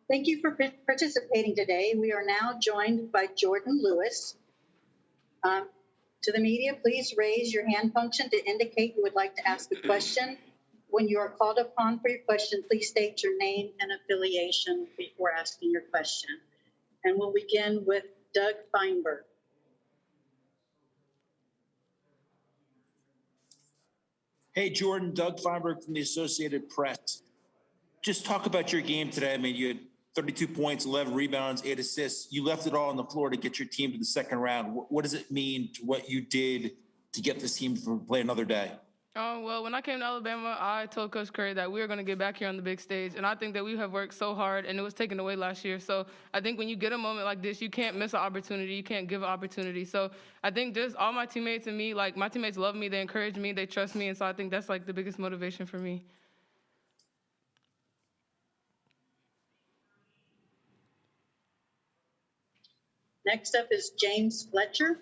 Thank you for participating today. We are now joined by Jordan Lewis. To the media, please raise your hand function to indicate you would like to ask a question. When you are called upon for your question, please state your name and affiliation before asking your question. And we'll begin with Doug Feinberg. Hey, Jordan, Doug Feinberg from the Associated Press. Just talk about your game today. I mean, you had 32 points, 11 rebounds, 8 assists. You left it all on the floor to get your team to the second round. What does it mean to what you did to get this team to play another day? Well, when I came to Alabama, I told Coach Curry that we were going to get back here on the big stage. And I think that we have worked so hard, and it was taken away last year. So I think when you get a moment like this, you can't miss an opportunity. You can't give an opportunity. So I think just all my teammates and me, like my teammates love me. They encourage me. They trust me. And so I think that's like the biggest motivation for me. Next up is James Fletcher.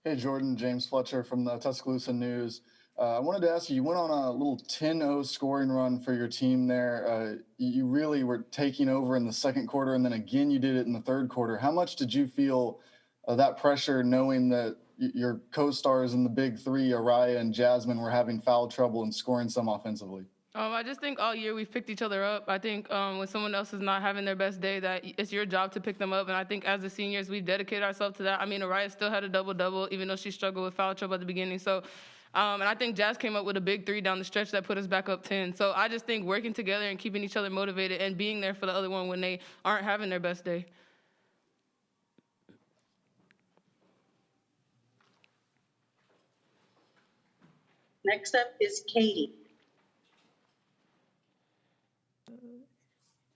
Hey, Jordan, James Fletcher from the Tuscaloosa News. I wanted to ask you, you went on a little 10-0 scoring run for your team there. You really were taking over in the second quarter, and then again you did it in the third quarter. How much did you feel that pressure knowing that your co-stars in the big three, Araya and Jasmine, were having foul trouble and scoring some offensively? I just think all year we've picked each other up. I think when someone else is not having their best day, that it's your job to pick them up. And I think as the seniors, we've dedicated ourselves to that. I mean, Araya still had a double-double, even though she struggled with foul trouble at the beginning. So, and I think Jazz came up with a big three down the stretch that put us back up 10. So I just think working together and keeping each other motivated and being there for the other one when they aren't having their best day. Next up is Katie.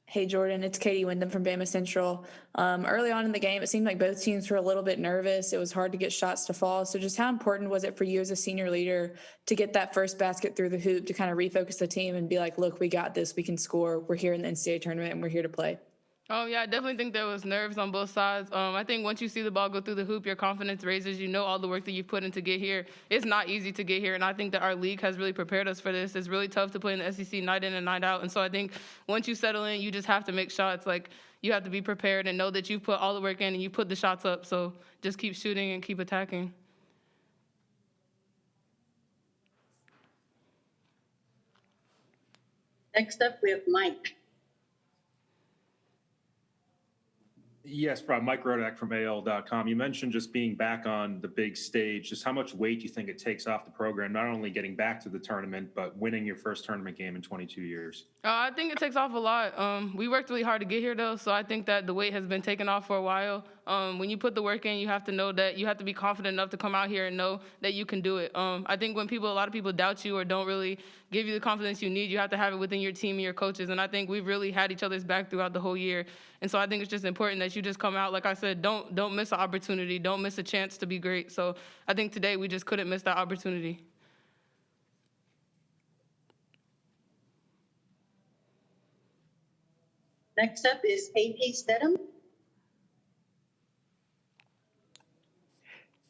Hey, Jordan, it's Katie Wyndham from Bama Central. Early on in the game, it seemed like both teams were a little bit nervous. It was hard to get shots to fall. So just how important was it for you as a senior leader to get that first basket through the hoop to kind of refocus the team and be like, look, we got this, we can score. We're here in the NCAA tournament and we're here to play. Oh, yeah, I definitely think there was nerves on both sides. I think once you see the ball go through the hoop, your confidence raises. You know all the work that you've put in to get here. It's not easy to get here, and I think that our league has really prepared us for this. It's really tough to play in the SEC night in and night out, and so I think once you settle in, you just have to make shots. Like, you have to be prepared and know that you've put all the work in and you put the shots up, so just keep shooting and keep attacking. Next up, we have Mike. Yes, Rob, Mike Rodak from AL.com. You mentioned just being back on the big stage. Just how much weight do you think it takes off the program, not only getting back to the tournament, but winning your first tournament game in 22 years? I think it takes off a lot. We worked really hard to get here, though, so I think that the weight has been taken off for a while. When you put the work in, you have to know that you have to be confident enough to come out here and know that you can do it. I think when a lot of people doubt you or don't really give you the confidence you need, you have to have it within your team and your coaches. And I think we've really had each other's back throughout the whole year. And so I think it's just important that you just come out. Like I said, don't miss an opportunity. Don't miss a chance to be great. So I think today we just couldn't miss that opportunity. Next up is AP Stedham.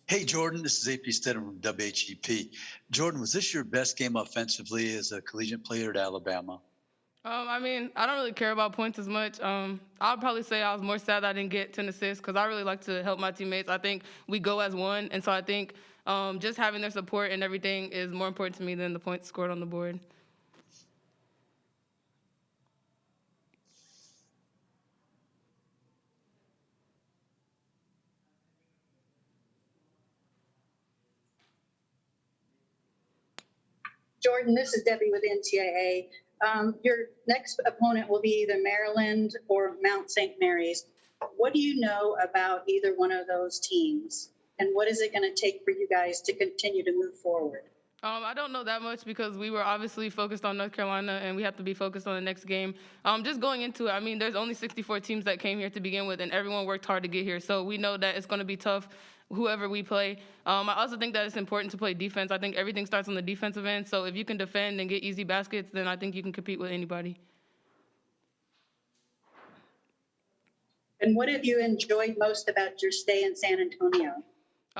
Hey, Jordan, this is AP Stedham from WHEP. Jordan, was this your best game offensively as a collegiate player at Alabama? I mean, I don't really care about points as much. I'll probably say I was more sad that I didn't get 10 assists because I really like to help my teammates. I think we go as one, and so I think just having their support and everything is more important to me than the points scored on the board. Jordan, this is Debbie with NCAA. Your next opponent will be either Maryland or Mount St. Mary's. What do you know about either one of those teams? And what is it going to take for you guys to continue to move forward? I don't know that much because we were obviously focused on North Carolina and we have to be focused on the next game. Just going into it, I mean, there's only 64 teams that came here to begin with, and everyone worked hard to get here. So we know that it's going to be tough, whoever we play. I also think that it's important to play defense. I think everything starts on the defensive end. So if you can defend and get easy baskets, then I think you can compete with anybody. And what have you enjoyed most about your stay in San Antonio?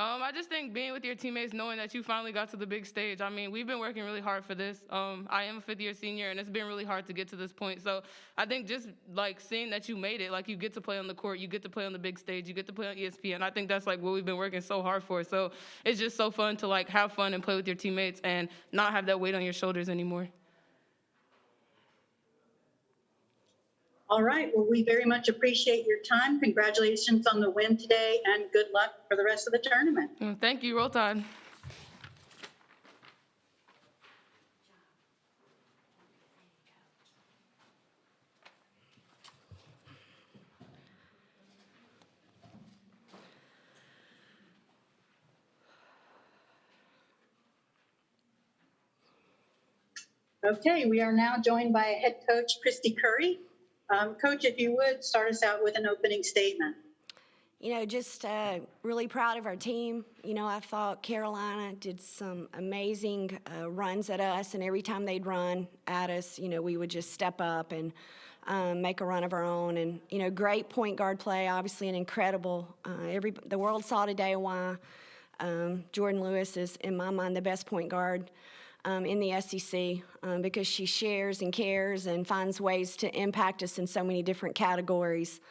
I just think being with your teammates, knowing that you finally got to the big stage. I mean, we've been working really hard for this. I am a fifth-year senior, and it's been really hard to get to this point. So I think just, like, seeing that you made it, like, you get to play on the court, you get to play on the big stage, you get to play on ESPN. I think that's, like, what we've been working so hard for. So it's just so fun to, like, have fun and play with your teammates and not have that weight on your shoulders anymore. All right. Well, we very much appreciate your time. Congratulations on the win today, and good luck for the rest of the tournament. Thank you. Roll Tide. Okay, we are now joined by head coach Christy Curry. Coach, if you would, start us out with an opening statement. You know, just really proud of our team. You know, I thought Carolina did some amazing runs at us, and every time they'd run at us, you know, we would just step up and make a run of our own. And, you know, great point guard play, obviously an incredible. The world saw today why Jordan Lewis is, in my mind, the best point guard in the SEC because she shares and cares and finds ways to impact us in so many different categories.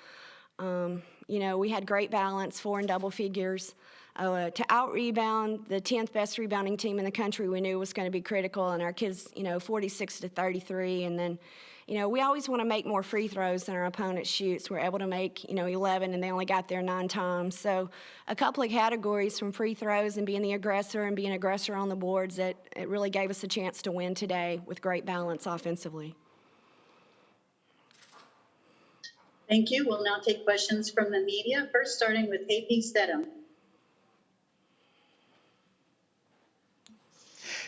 You know, we had great balance, 4 in double figures. To out-rebound the 10th best rebounding team in the country, we knew was going to be critical, and our kids, you know, 46 to 33. And then, you know, we always want to make more free throws than our opponent shoots. We're able to make, you know, 11, and they only got there 9 times. So a couple of categories from free throws and being the aggressor and being aggressor on the boards that it really gave us a chance to win today with great balance offensively. Thank you. We'll now take questions from the media, first starting with AP Stedham.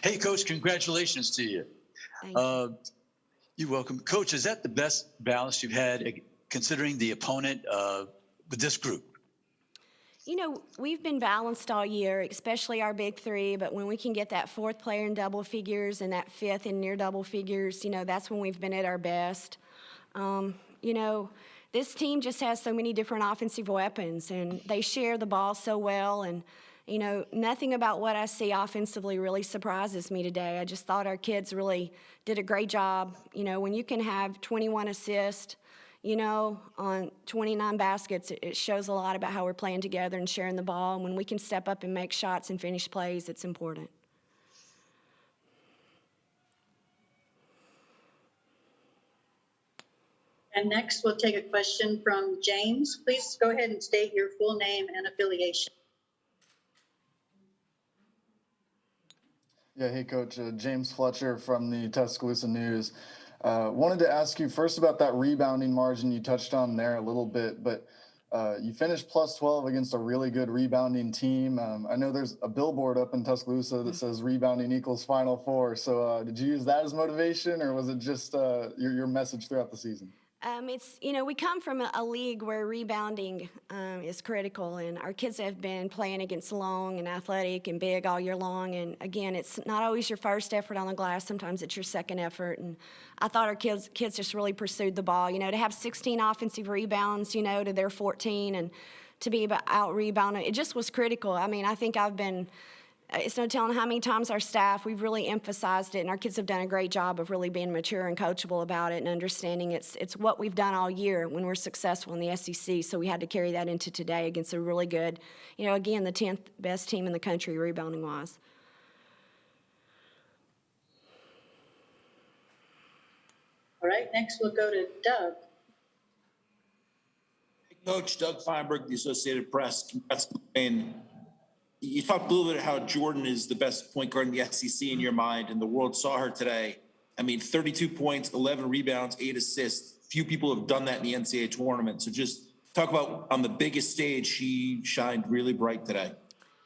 Hey, Coach, congratulations to you. Thank you. You're welcome. Coach, is that the best balance you've had considering the opponent with this group? You know, we've been balanced all year, especially our big three, but when we can get that 4th player in double figures and that 5th in near double figures, you know, that's when we've been at our best. You know, this team just has so many different offensive weapons, and they share the ball so well. And, you know, nothing about what I see offensively really surprises me today. I just thought our kids really did a great job. You know, when you can have 21 assists, you know, on 29 baskets, it shows a lot about how we're playing together and sharing the ball. And when we can step up and make shots and finish plays, it's important. And next, we'll take a question from James. Please go ahead and state your full name and affiliation. Yeah, hey, Coach. James Fletcher from the Tuscaloosa News. Wanted to ask you first about that rebounding margin. You touched on there a little bit, but you finished plus 12 against a really good rebounding team. I know there's a billboard up in Tuscaloosa that says rebounding equals Final Four. So did you use that as motivation, or was it just your message throughout the season? It's, you know, we come from a league where rebounding is critical, and our kids have been playing against long and athletic and big all year long. And again, it's not always your first effort on the glass. Sometimes it's your second effort. And I thought our kids just really pursued the ball. You know, to have 16 offensive rebounds, you know, to their 14, and to be out rebounding, it just was critical. I mean, I think it's no telling how many times our staff, we've really emphasized it, and our kids have done a great job of really being mature and coachable about it and understanding it's what we've done all year when we're successful in the SEC. So we had to carry that into today against a really good, you know, again, the 10th best team in the country rebounding-wise. All right, next we'll go to Doug. Coach Doug Feinberg, the Associated Press. Congrats on the win. You talked a little bit about how Jordan is the best point guard in the SEC in your mind, and the world saw her today. I mean, 32 points, 11 rebounds, 8 assists. Few people have done that in the NCAA tournament. So just talk about on the biggest stage, she shined really bright today.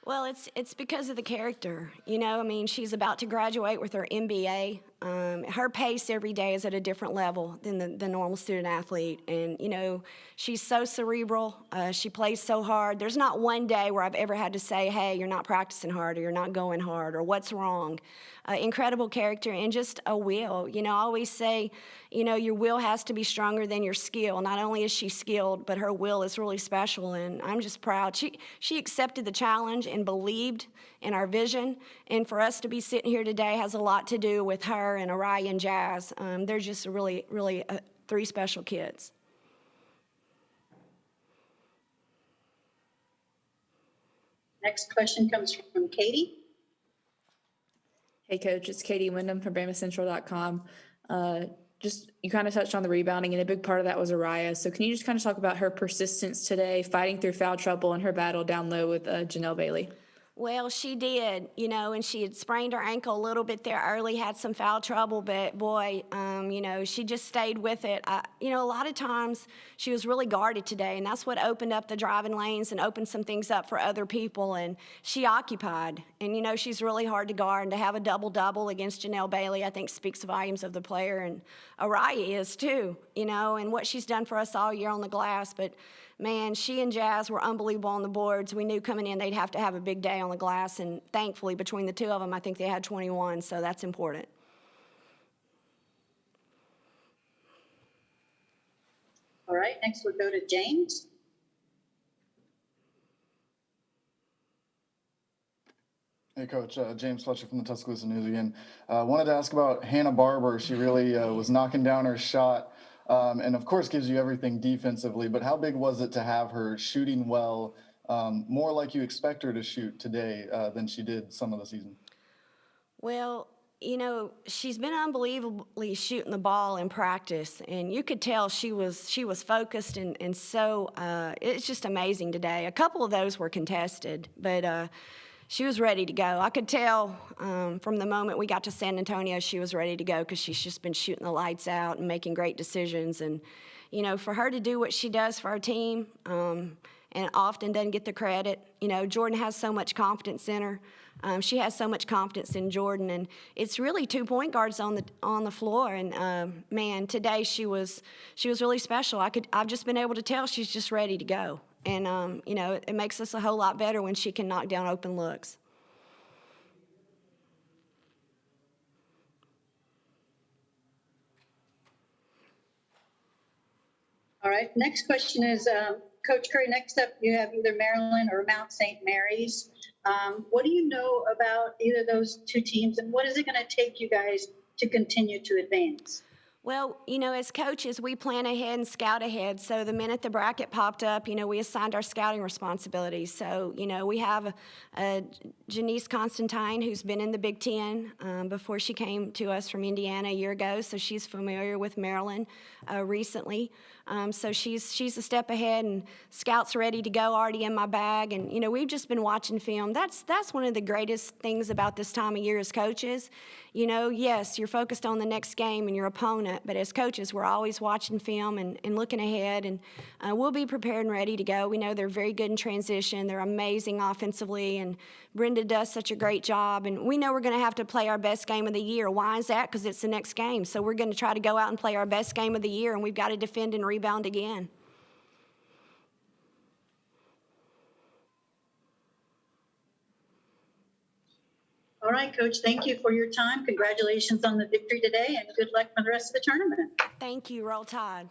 Well, it's because of the character. You know, I mean, she's about to graduate with her MBA. Her pace every day is at a different level than the normal student athlete. And, you know, she's so cerebral. She plays so hard. There's not one day where I've ever had to say, hey, you're not practicing hard or you're not going hard or what's wrong. Incredible character and just a will. You know, I always say, you know, your will has to be stronger than your skill. Not only is she skilled, but her will is really special, and I'm just proud. She accepted the challenge and believed in our vision, and for us to be sitting here today has a lot to do with her and Araya and Jazz. They're just really, really three special kids. Next question comes from Katie. Hey, Coach, it's Katie Wyndham from BamaCentral.com. Just you kind of touched on the rebounding, and a big part of that was Araya. So can you just kind of talk about her persistence today, fighting through foul trouble and her battle down low with Janelle Bailey? Well, she did, you know, and she had sprained her ankle a little bit there early, had some foul trouble, but boy, you know, she just stayed with it. You know, a lot of times she was really guarded today, and that's what opened up the driving lanes and opened some things up for other people, and she occupied. And, you know, she's really hard to guard, and to have a double-double against Janelle Bailey, I think speaks volumes of the player, and Araya is too, you know, and what she's done for us all year on the glass, but man, she and Jazz were unbelievable on the boards. We knew coming in they'd have to have a big day on the glass, and thankfully, between the two of them, I think they had 21, so that's important. All right, next we'll go to James. Hey, Coach. James Fletcher from the Tuscaloosa News again. Wanted to ask about Hannah Barber. She really was knocking down her shot. And of course gives you everything defensively, but how big was it to have her shooting well, more like you expect her to shoot today than she did some of the season? Well, you know, she's been unbelievably shooting the ball in practice, and you could tell she was focused, and so it's just amazing today. A couple of those were contested, but she was ready to go. I could tell from the moment we got to San Antonio she was ready to go because she's just been shooting the lights out and making great decisions. And, you know, for her to do what she does for our team and often doesn't get the credit. You know, Jordan has so much confidence in her. She has so much confidence in Jordan, and it's really two point guards on the floor. And man, today she was really special. I've just been able to tell she's just ready to go. And, you know, it makes us a whole lot better when she can knock down open looks. All right, next question is, Coach Curry, next up you have either Maryland or Mount St. Mary's. What do you know about either of those two teams, and what is it going to take you guys to continue to advance? Well, you know, as coaches, we plan ahead and scout ahead. So the minute the bracket popped up, you know, we assigned our scouting responsibilities. So, you know, we have Janice Constantine, who's been in the Big Ten before she came to us from Indiana a year ago. So she's familiar with Maryland recently. So she's a step ahead, and scouts ready to go, already in my bag. And, you know, we've just been watching film. That's one of the greatest things about this time of year as coaches. You know, yes, you're focused on the next game and your opponent, but as coaches, we're always watching film and looking ahead, and we'll be prepared and ready to go. We know they're very good in transition. They're amazing offensively, and Brenda does such a great job, and we know we're going to have to play our best game of the year. Why is that? Because it's the next game. So we're going to try to go out and play our best game of the year, and we've got to defend and rebound again. All right, Coach, thank you for your time. Congratulations on the victory today, and good luck for the rest of the tournament. Thank you. Roll Tide.